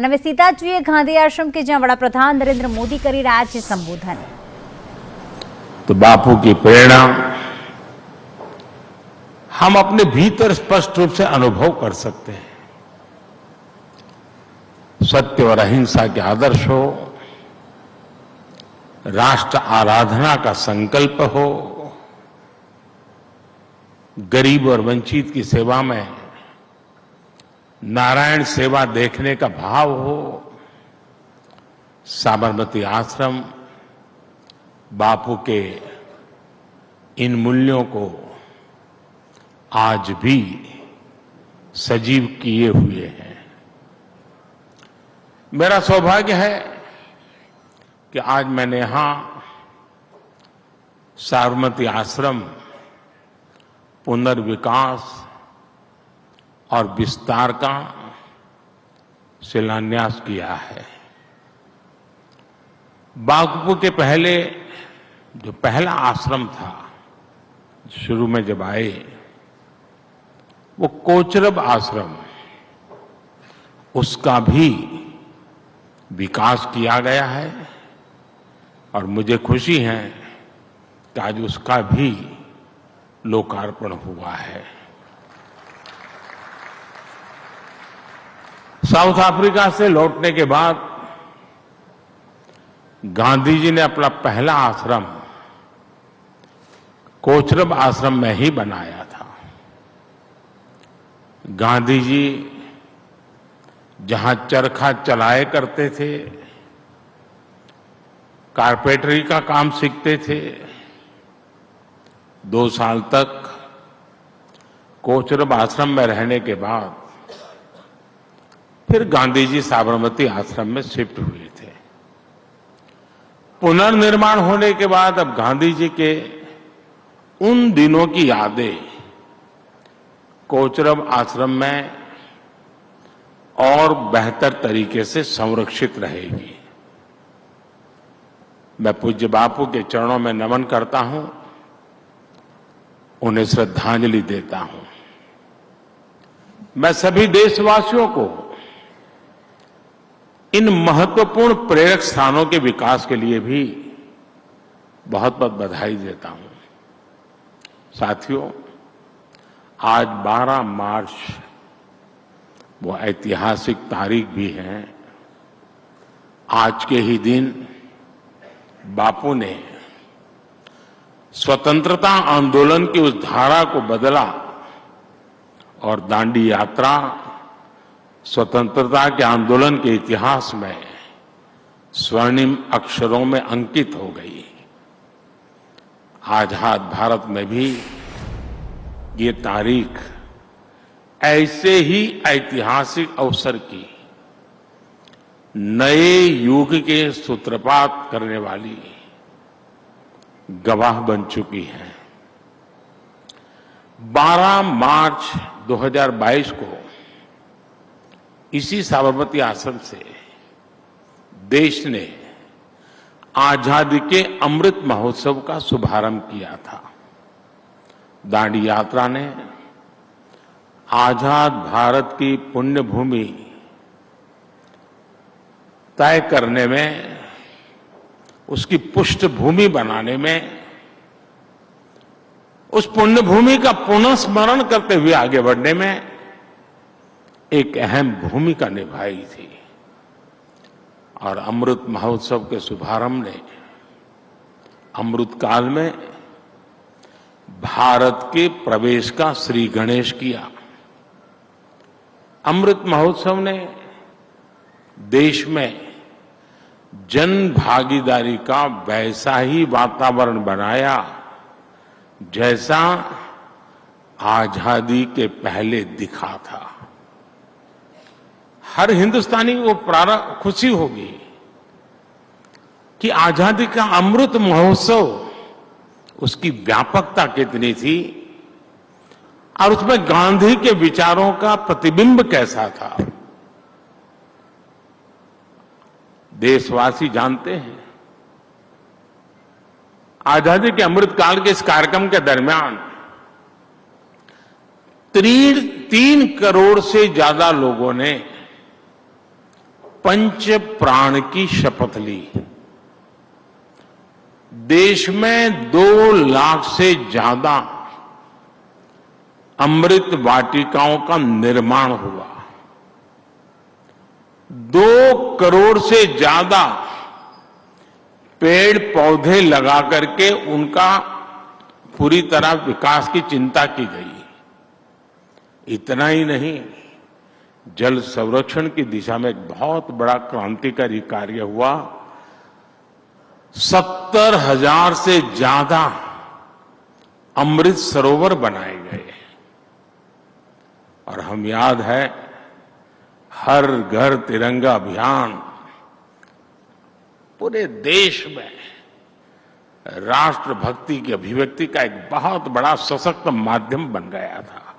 અને હવે સીધા જોઈએ ગાંધી આશ્રમ કે જ્યાં વડાપ્રધાન નરેન્દ્ર મોદી કરી રહ્યા છે સંબોધન। तो बापू की प्रेरणा हम अपने भीतर स्पष्ट रूप से अनुभव कर सकते हैं। सत्य और अहिंसा के आदर्श हो, राष्ट्र आराधना का संकल्प हो, गरीब और वंचित की सेवा में नारायण सेवा देखने का भाव हो, साबरमती आश्रम बापू के इन मूल्यों को आज भी सजीव किए हुए हैं। मेरा सौभाग्य है कि आज मैंने यहां साबरमती आश्रम पुनर्विकास और विस्तार का शिलान्यास किया है। बापू के पहले जो पहला आश्रम था, शुरू में जब आए, वो कोचरब आश्रम, उसका भी विकास किया गया है और मुझे खुशी है कि आज उसका भी लोकार्पण हुआ है। साउथ अफ्रीका से लौटने के बाद गांधी जी ने अपना पहला आश्रम कोचरब आश्रम में ही बनाया था। गांधी जी जहां चरखा चलाए करते थे, कारपेंटरी का काम सीखते थे, 2 साल तक कोचरब आश्रम में रहने के बाद फिर गांधी जी साबरमती आश्रम में शिफ्ट हुए थे। पुनर्निर्माण होने के बाद अब गांधी जी के उन दिनों की यादें कोचरब आश्रम में और बेहतर तरीके से संरक्षित रहेगी। मैं पूज्य बापू के चरणों में नमन करता हूं, उन्हें श्रद्धांजलि देता हूं। मैं सभी देशवासियों को इन महत्वपूर्ण प्रेरक स्थानों के विकास के लिए भी बहुत बहुत बधाई देता हूं। साथियों, आज 12 मार्च वो ऐतिहासिक तारीख भी है। आज के ही दिन बापू ने स्वतंत्रता आंदोलन की उस धारा को बदला और दांडी यात्रा स्वतंत्रता के आंदोलन के इतिहास में स्वर्णिम अक्षरों में अंकित हो गई। आजाद भारत में भी ये तारीख ऐसे ही ऐतिहासिक अवसर की नए युग के सूत्रपात करने वाली गवाह बन चुकी है। 12 मार्च 2022 को इसी साबरमती आश्रम से देश ने आजादी के अमृत महोत्सव का शुभारंभ किया था। दांडी यात्रा ने आजाद भारत की पुण्य भूमि तय करने में, उसकी पृष्ठभूमि बनाने में, उस पुण्य भूमि का पुनः स्मरण करते हुए आगे बढ़ने में एक अहम भूमिका निभाई थी। और अमृत महोत्सव के शुभारंभ ने अमृत काल में भारत के प्रवेश का श्री गणेश किया। अमृत महोत्सव ने देश में जन भागीदारी का वैसा ही वातावरण बनाया जैसा आजादी के पहले दिखा था। हर हिंदुस्तानी को खुशी होगी कि आजादी का अमृत महोत्सव, उसकी व्यापकता कितनी थी और उसमें गांधी के विचारों का प्रतिबिंब कैसा था। देशवासी जानते हैं, आजादी के अमृत काल के इस कार्यक्रम के दरमियान 3 करोड़ से ज्यादा लोगों ने पंच प्राण की शपथ ली। देश में 2 लाख से ज्यादा अमृत वाटिकाओं का निर्माण हुआ। 2 करोड़ से ज्यादा पेड़ पौधे लगा करके उनका पूरी तरह विकास की चिंता की गई। इतना ही नहीं, जल संरक्षण की दिशा में एक बहुत बड़ा क्रांतिकारी कार्य हुआ। 70,000 से ज्यादा अमृत सरोवर बनाए गए। और हम याद है, हर घर तिरंगा अभियान पूरे देश में राष्ट्रभक्ति की अभिव्यक्ति का एक बहुत बड़ा सशक्त माध्यम बन गया था।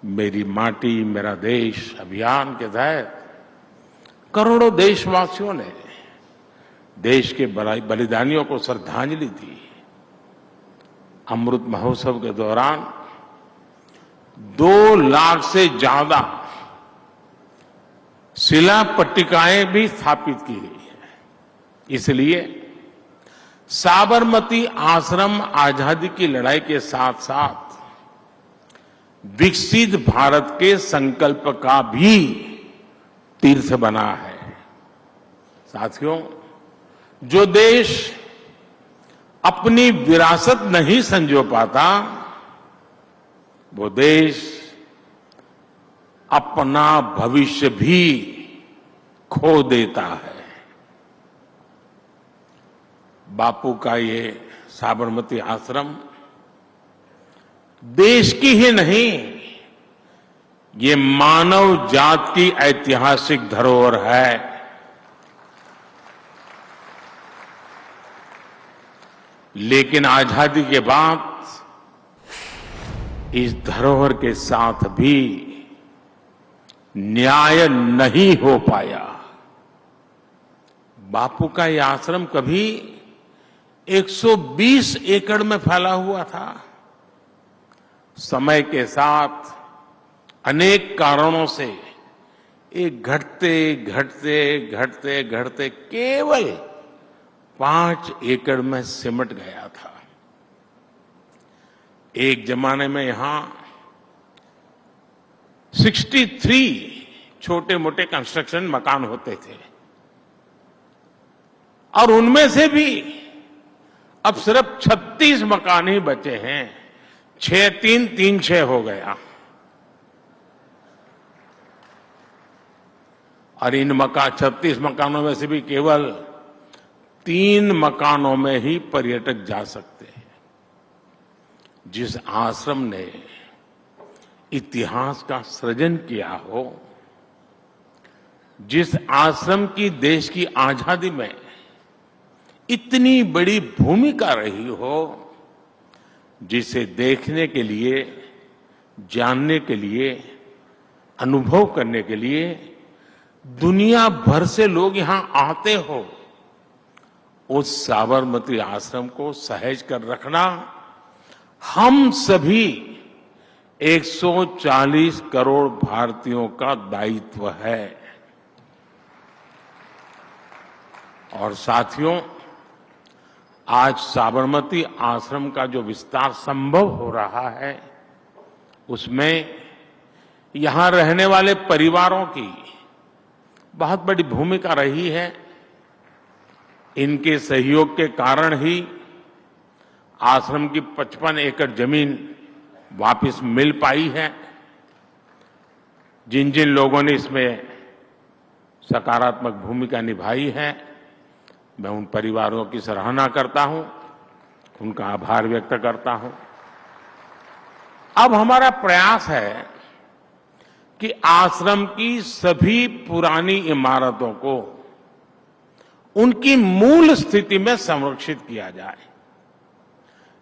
मेरी माटी मेरा देश अभियान के तहत करोड़ों देशवासियों ने देश के बलिदानियों को श्रद्धांजलि दी। अमृत महोत्सव के दौरान 2 लाख से ज्यादा शिला पट्टिकाएं भी स्थापित की गई है। इसलिए साबरमती आश्रम आजादी की लड़ाई के साथ साथ विकसित भारत के संकल्प का भी तीर्थ बना है। साथियों, जो देश अपनी विरासत नहीं संजो पाता, वो देश अपना भविष्य भी खो देता है। बापू का ये साबरमती आश्रम देश की ही नहीं, ये मानव जात की ऐतिहासिक धरोहर है। लेकिन आजादी के बाद इस धरोहर के साथ भी न्याय नहीं हो पाया। बापू का यह आश्रम कभी 120 एकड़ में फैला हुआ था। समय के साथ अनेक कारणों से एक घटते घटते घटते घटते केवल 5 एकड़ में सिमट गया था। एक जमाने में यहां 63 छोटे मोटे कंस्ट्रक्शन मकान होते थे और उनमें से भी अब सिर्फ 36 मकान ही बचे हैं। 6-3-3-6 हो गया। और इन 36 मकानों में से भी केवल 3 मकानों में ही पर्यटक जा सकते हैं। जिस आश्रम ने इतिहास का सृजन किया हो, जिस आश्रम की देश की आजादी में इतनी बड़ी भूमिका रही हो, जिसे देखने के लिए, जानने के लिए, अनुभव करने के लिए दुनिया भर से लोग यहां आते हो, उस साबरमती आश्रम को सहेज कर रखना हम सभी 140 करोड़ भारतीयों का दायित्व है। और साथियों, आज साबरमती आश्रम का जो विस्तार संभव हो रहा है, उसमें यहां रहने वाले परिवारों की बहुत बड़ी भूमिका रही है। इनके सहयोग के कारण ही आश्रम की 55 एकड़ जमीन वापस मिल पाई है। जिन जिन लोगों ने इसमें सकारात्मक भूमिका निभाई है, मैं उन परिवारों की सराहना करता हूं, उनका आभार व्यक्त करता हूं। अब हमारा प्रयास है कि आश्रम की सभी पुरानी इमारतों को उनकी मूल स्थिति में संरक्षित किया जाए।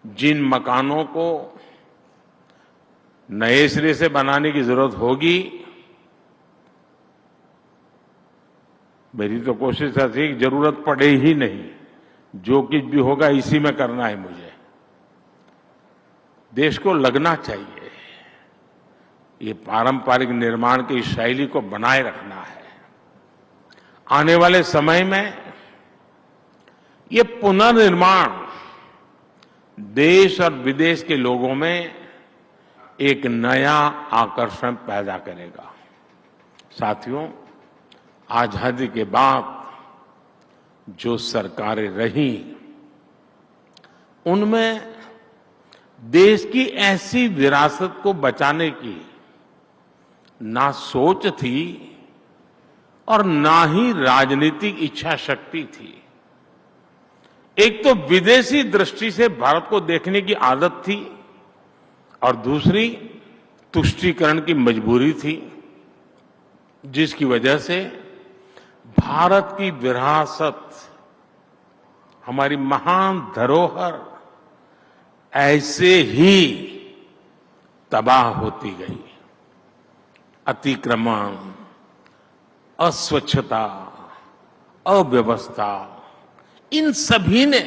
जिन मकानों को नए सिरे से बनाने की जरूरत होगी, मेरी तो कोशिश ऐसी कि जरूरत पड़े ही नहीं, जो कुछ भी होगा इसी में करना है मुझे। देश को लगना चाहिए, ये पारंपरिक निर्माण की शैली को बनाए रखना है। आने वाले समय में ये पुनर्निर्माण देश और विदेश के लोगों में एक नया आकर्षण पैदा करेगा। साथियों, आजादी के बाद जो सरकारें रही, उनमें देश की ऐसी विरासत को बचाने की ना सोच थी और ना ही राजनीतिक इच्छा शक्ति थी। एक तो विदेशी दृष्टि से भारत को देखने की आदत थी और दूसरी तुष्टीकरण की मजबूरी थी, जिसकी वजह से भारत की विरासत, हमारी महान धरोहर ऐसे ही तबाह होती गई। अतिक्रमण, अस्वच्छता, अव्यवस्था, इन सभी ने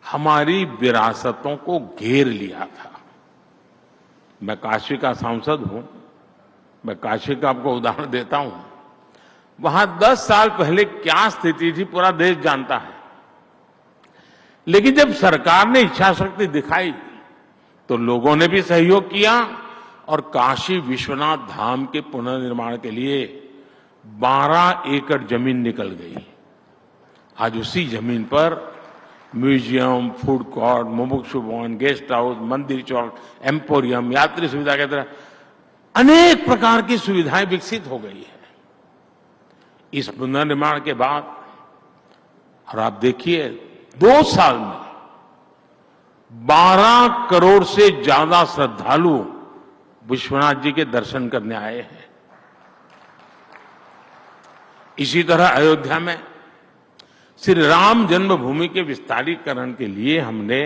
हमारी विरासतों को घेर लिया था। मैं काशी का सांसद हूं, मैं काशी का आपको उदाहरण देता हूं। वहां 10 साल पहले क्या स्थिति थी पूरा देश जानता है, लेकिन जब सरकार ने इच्छा शक्ति दिखाई तो लोगों ने भी सहयोग किया और काशी विश्वनाथ धाम के पुनर्निर्माण के लिए 12 एकड़ जमीन निकल गई। आज उसी जमीन पर म्यूजियम, फूड कोर्ट, मुमुक्षु भवन, गेस्ट हाउस, मंदिर चौक, एम्पोरियम, यात्री सुविधा के तरह अनेक प्रकार की सुविधाएं विकसित हो गई है। इस पुनर्निर्माण के बाद और आप देखिए 2 साल में 12 करोड़ से ज्यादा श्रद्धालु विश्वनाथ जी के दर्शन करने आए हैं। इसी तरह अयोध्या में श्री राम जन्मभूमि के विस्तारीकरण के लिए हमने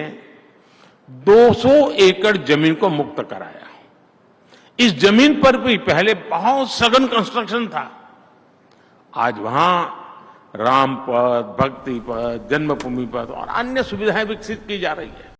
200 एकड़ जमीन को मुक्त कराया। इस जमीन पर भी पहले बहुत सघन कंस्ट्रक्शन था। आज वहां राम पथ, भक्ति पथ, जन्मभूमि पथ और अन्य सुविधाएं विकसित की जा रही है।